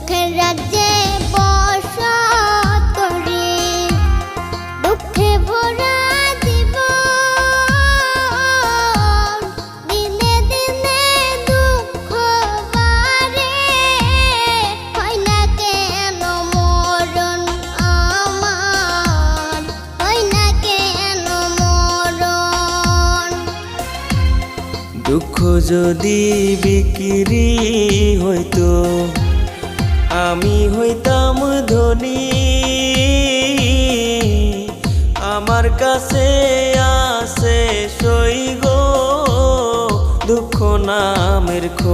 সুখের রাজ্যে বসত করি, দুঃখে ভরা জীবন, দিনে দিনে দুঃখ বাড়ে, হয় না কেন মরণ আমার, হয় না কেন মরণ। দুঃখ যদি বিক্রি হইতো আমি হইতাম ধনী, আমার কাছে আছে সই গো দুঃখ নামের খনি।